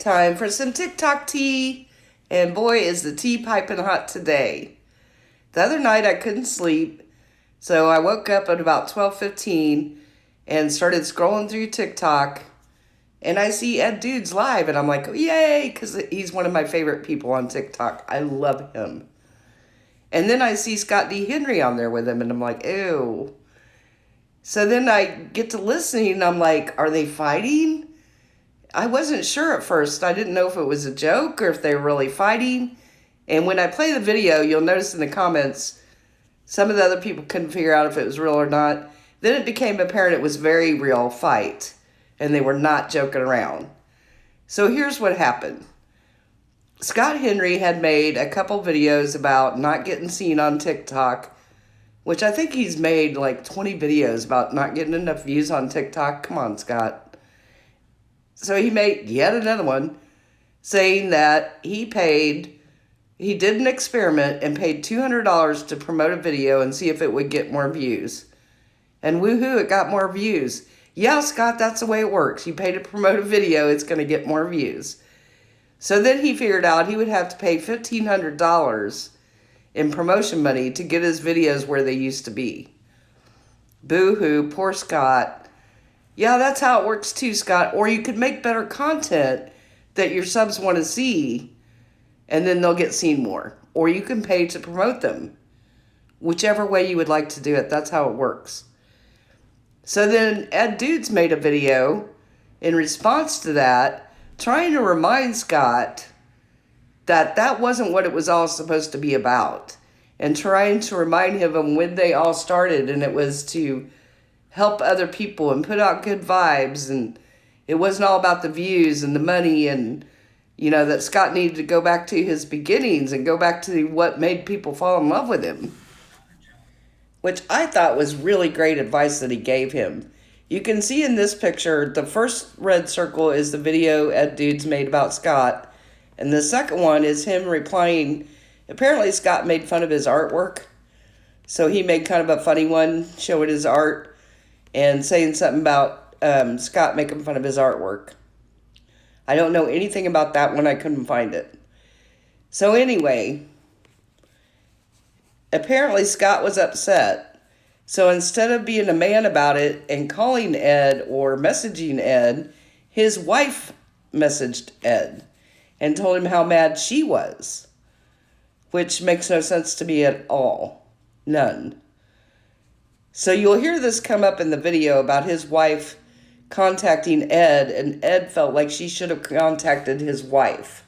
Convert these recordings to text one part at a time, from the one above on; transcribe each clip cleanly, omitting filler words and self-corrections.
Time for some TikTok tea. And boy, is the tea piping hot today. The other night I couldn't sleep, so I woke up at about 12:15 and started scrolling through TikTok. And I see Ed Dudez live, and I'm like, yay, because he's one of my favorite people on TikTok. I love him. And then I see Scott D. Henry on there with him, and I'm like, ew. So then I get to listening, and I'm like, are they fighting? I wasn't sure at first. I didn't know if it was a joke or if they were really fighting. And when I play the video, you'll notice in the comments, some of the other people couldn't figure out if it was real or not. Then it became apparent it was a very real fight, and they were not joking around. So here's what happened. Scott Henry had made a couple videos about not getting seen on TikTok, which I think he's made like 20 videos about not getting enough views on TikTok. Come on, Scott. So he made yet another one saying that he did an experiment and paid $200 to promote a video and see if it would get more views. And woohoo, it got more views. Yeah, Scott, that's the way it works. You pay to promote a video, it's going to get more views. So then he figured out he would have to pay $1,500 in promotion money to get his videos where they used to be. Boo-hoo, poor Scott. Yeah, that's how it works too, Scott. Or you could make better content that your subs want to see, and then they'll get seen more. Or you can pay to promote them. Whichever way you would like to do it, that's how it works. So then Ed Dudez made a video in response to that, trying to remind Scott that that wasn't what it was all supposed to be about. And trying to remind him of when they all started, and it was to help other people and put out good vibes, and it wasn't all about the views and the money, and that Scott needed to go back to his beginnings and go back to what made people fall in love with him, which I thought was really great advice that he gave him. You can see in this picture, the first red circle is the video Ed Dudez made about Scott, and the second one is him replying. Apparently Scott made fun of his artwork, so he made kind of a funny one showing his art and saying something about Scott making fun of his artwork. I don't know anything about that one. I couldn't find it. So anyway, apparently Scott was upset. So instead of being a man about it and calling Ed or messaging Ed, his wife messaged Ed and told him how mad she was, which makes no sense to me at all. None. So you'll hear this come up in the video about his wife contacting Ed, and Ed felt like she should have contacted his wife.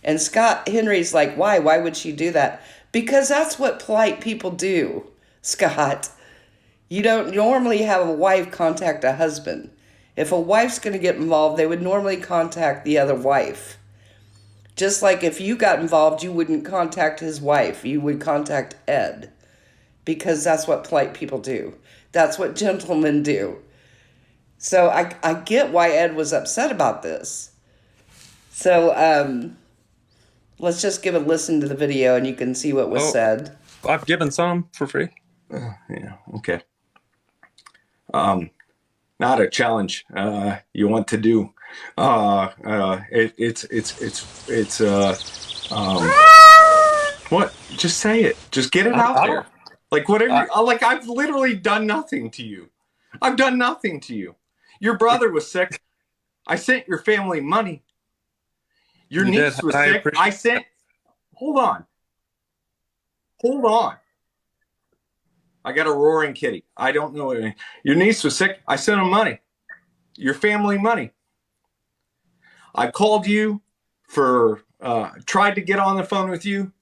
And Scott Henry's like, why? Why would she do that? Because that's what polite people do, Scott. You don't normally have a wife contact a husband. If a wife's going to get involved, they would normally contact the other wife. Just like if you got involved, you wouldn't contact his wife. You would contact Ed. Because that's what polite people do. That's what gentlemen do. So I get why Ed was upset about this. So let's just give a listen to the video and you can see what was said. I've given some for free. Yeah, okay. Not a challenge you want to do. It's what? Just say it. Just get it out there. Like whatever. Like I've literally done nothing to you. I've done nothing to you. Your brother was sick. I sent your family money. Your niece was sick. I sent. Hold on. I got a roaring kitty. I don't know. Your niece was sick. I sent them money. Your family money. I called you tried to get on the phone with you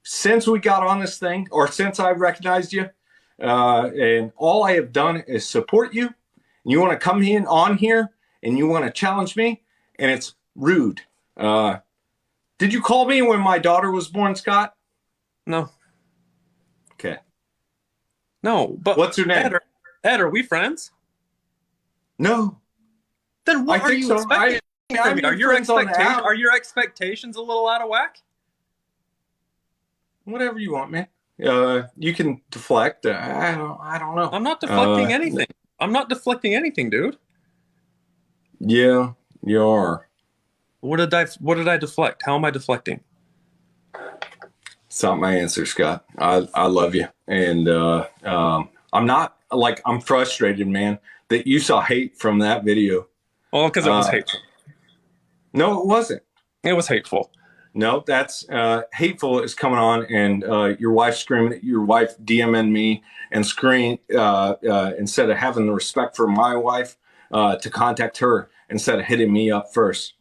since we got on this thing, or since I recognized you. And all I have done is support you. And you want to come on here and you want to challenge me, and it's rude. Did you call me when my daughter was born, Scott? No. Okay. No, but what's her name? Ed, are we friends? No. Then what are you expecting from me? Are your expectations a little out of whack? Whatever you want, man. You can deflect. I don't know. I'm not deflecting anything. I'm not deflecting anything, dude. Yeah, you are. What did I deflect? How am I deflecting? It's not my answer, Scott. I love you. And I'm frustrated, man, that you saw hate from that video. Well, because it was hateful. No, it wasn't. It was hateful. No, that's hateful is coming on, and your wife screaming, your wife DMing me and scream instead of having the respect for my wife to contact her instead of hitting me up first.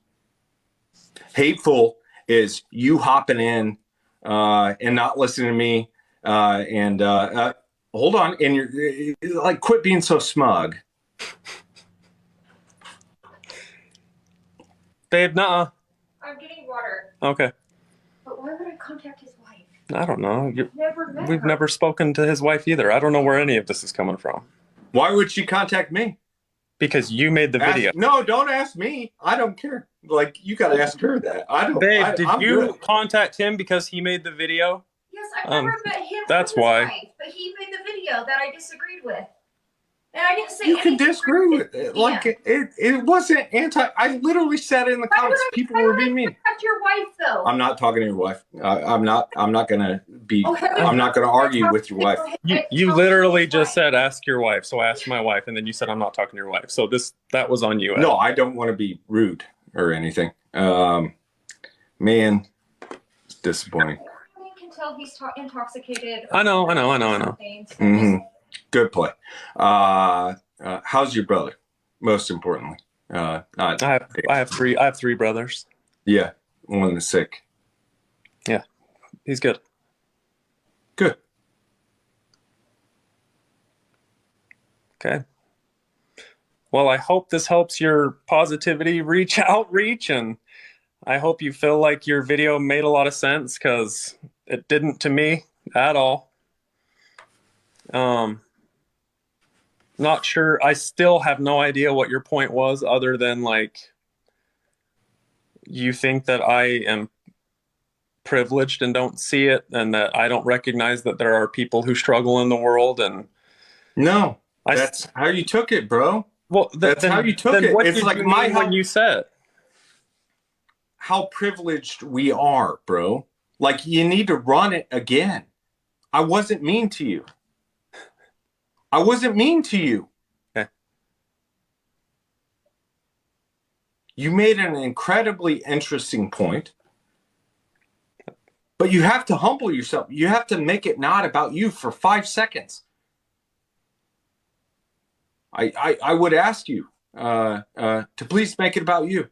Hateful is you hopping in and not listening to me and hold on, and you're like, quit being so smug. Babe, nuh-uh. I'm getting water. Okay. But why would I contact his wife? I don't know. We've her. never spoken to his wife either. I don't know where any of this is coming from. Why would she contact me? Because you made the video. No, don't ask me. I don't care. Like, you got to ask her that. I don't. Babe, did I'm you good. contact him because he made the video? Yes, I've never met him. That's his why. Wife, but he made the video that I disagreed with. And I didn't say you can anything disagree with it. Like it wasn't anti. I literally said it in the comments. People were being mean. Contact your wife, though. I'm not talking to your wife. I'm not gonna be. I'm not gonna argue with your wife. You literally just said ask your wife. So I asked my wife, and then you said I'm not talking to your wife. So that was on you. Ed. No, I don't want to be rude or anything. Man, it's disappointing. You can tell he's intoxicated. I know. Mm-hmm. Good play. How's your brother? Most importantly, I have three brothers. Yeah, one is sick. Yeah, he's good. Good. Okay. Well, I hope this helps your positivity outreach, and I hope you feel like your video made a lot of sense, because it didn't to me at all. Not sure. I still have no idea what your point was, other than like you think that I am privileged and don't see it, and that I don't recognize that there are people who struggle in the world. And no, that's how you took it, bro. Well, that's how you took it. It's like when you said how privileged we are, bro. Like, you need to run it again. I wasn't mean to you. I wasn't mean to you. Okay. You made an incredibly interesting point, but you have to humble yourself. You have to make it not about you for 5 seconds. I would ask you to please make it about you.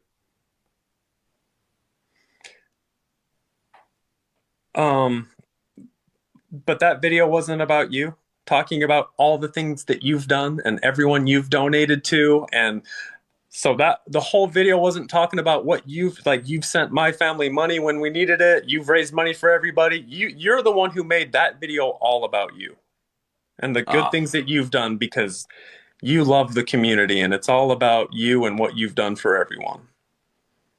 But that video wasn't about you, talking about all the things that you've done and everyone you've donated to. And so that the whole video wasn't talking about what you've sent my family money when we needed it. You've raised money for everybody. You're the one who made that video all about you and the good things that you've done, because you love the community, and it's all about you and what you've done for everyone.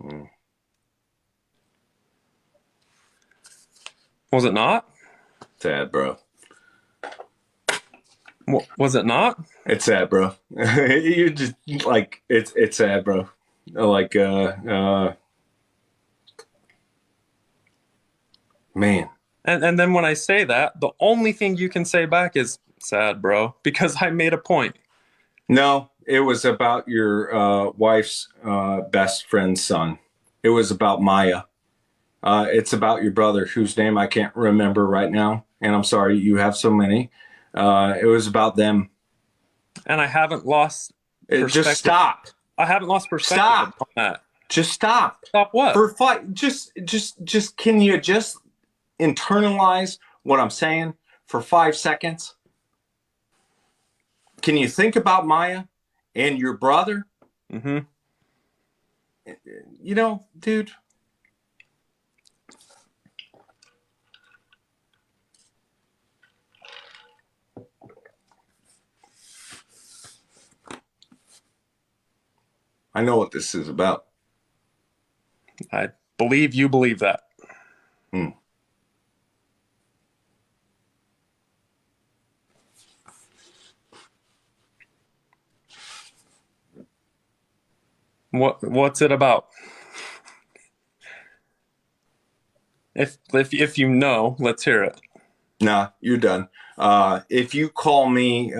Mm. Was it not? Sad, bro. Was it not? It's sad, bro. You just like it's sad, bro. Like man. And then when I say that, the only thing you can say back is sad, bro, because I made a point. No, it was about your wife's best friend's son. It was about Maya. It's about your brother, whose name I can't remember right now. And I'm sorry, you have so many. It was about them. And I haven't lost perspective. Just stop. I haven't lost perspective Stop. on that. Just stop. Stop what? For just can you just internalize what I'm saying for 5 seconds? Can you think about Maya and your brother? Mm-hmm. You know, dude. I know what this is about. I believe you believe that. Hmm. What's it about? If you know, let's hear it. Nah, you're done. If you call me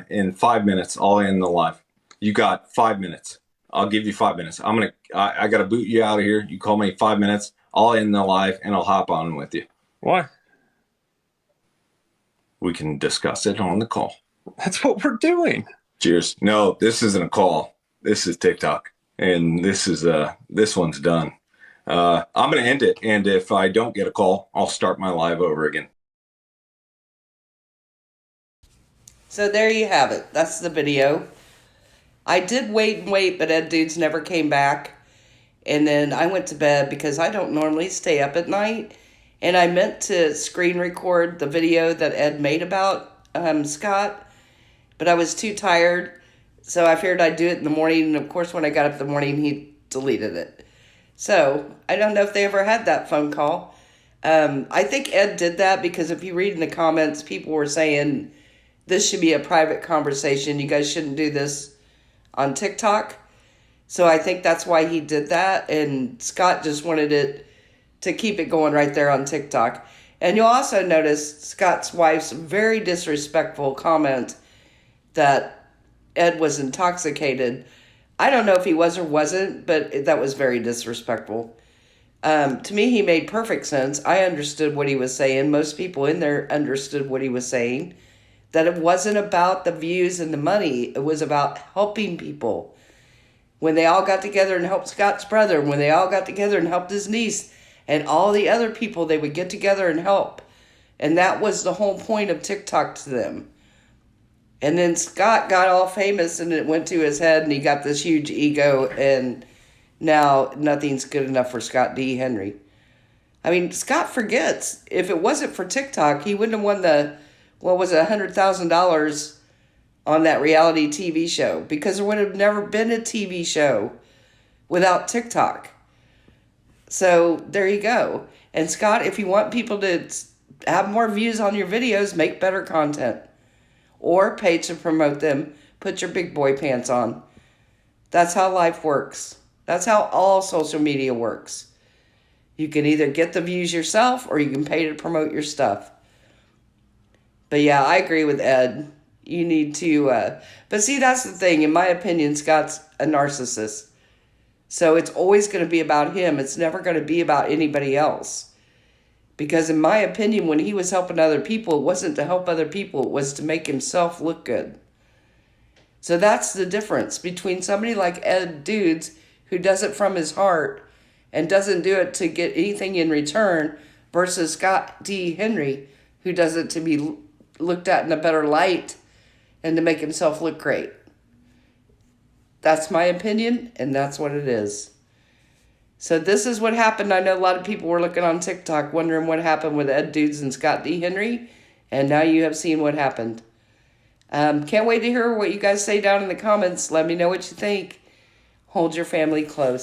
in 5 minutes, I'll end the live. You got 5 minutes. I'll give you 5 minutes. I gotta boot you out of here. You call me 5 minutes, I'll end the live and I'll hop on with you. Why? We can discuss it on the call. That's what we're doing. Cheers. No, this isn't a call. This is TikTok. And this one's done. I'm gonna end it. And if I don't get a call, I'll start my live over again. So there you have it. That's the video. I did wait and wait, but Ed Dudez never came back. And then I went to bed because I don't normally stay up at night. And I meant to screen record the video that Ed made about Scott, but I was too tired. So I figured I'd do it in the morning. And of course, when I got up in the morning, he deleted it. So I don't know if they ever had that phone call. I think Ed did that because if you read in the comments, people were saying this should be a private conversation. You guys shouldn't do this on TikTok. So I think that's why he did that. And Scott just wanted it to keep it going right there on TikTok. And you'll also notice Scott's wife's very disrespectful comment that Ed was intoxicated. I don't know if he was or wasn't, but that was very disrespectful. To me, he made perfect sense. I understood what he was saying. Most people in there understood what he was saying. That it wasn't about the views and the money. It was about helping people. When they all got together and helped Scott's brother, when they all got together and helped his niece, and all the other people, they would get together and help. And that was the whole point of TikTok to them. And then Scott got all famous and it went to his head and he got this huge ego and now nothing's good enough for Scott D. Henry. I mean, Scott forgets. If it wasn't for TikTok, he wouldn't have won $100,000 on that reality TV show because there would have never been a TV show without TikTok. So there you go. And Scott, if you want people to have more views on your videos, make better content or pay to promote them. Put your big boy pants on. That's how life works. That's how all social media works. You can either get the views yourself or you can pay to promote your stuff. But yeah, I agree with Ed. You need to, but see, that's the thing. In my opinion, Scott's a narcissist. So it's always going to be about him. It's never going to be about anybody else. Because in my opinion, when he was helping other people, it wasn't to help other people. It was to make himself look good. So that's the difference between somebody like Ed Dudez, who does it from his heart and doesn't do it to get anything in return, versus Scott D. Henry, who does it to be looked at in a better light and to make himself look great. That's my opinion, and that's what it is. So this is what happened. I know a lot of people were looking on TikTok wondering what happened with Ed Dudez and Scott D. Henry, and now you have seen what happened. Can't wait to hear what you guys say down in the comments. Let me know what you think. Hold your family close.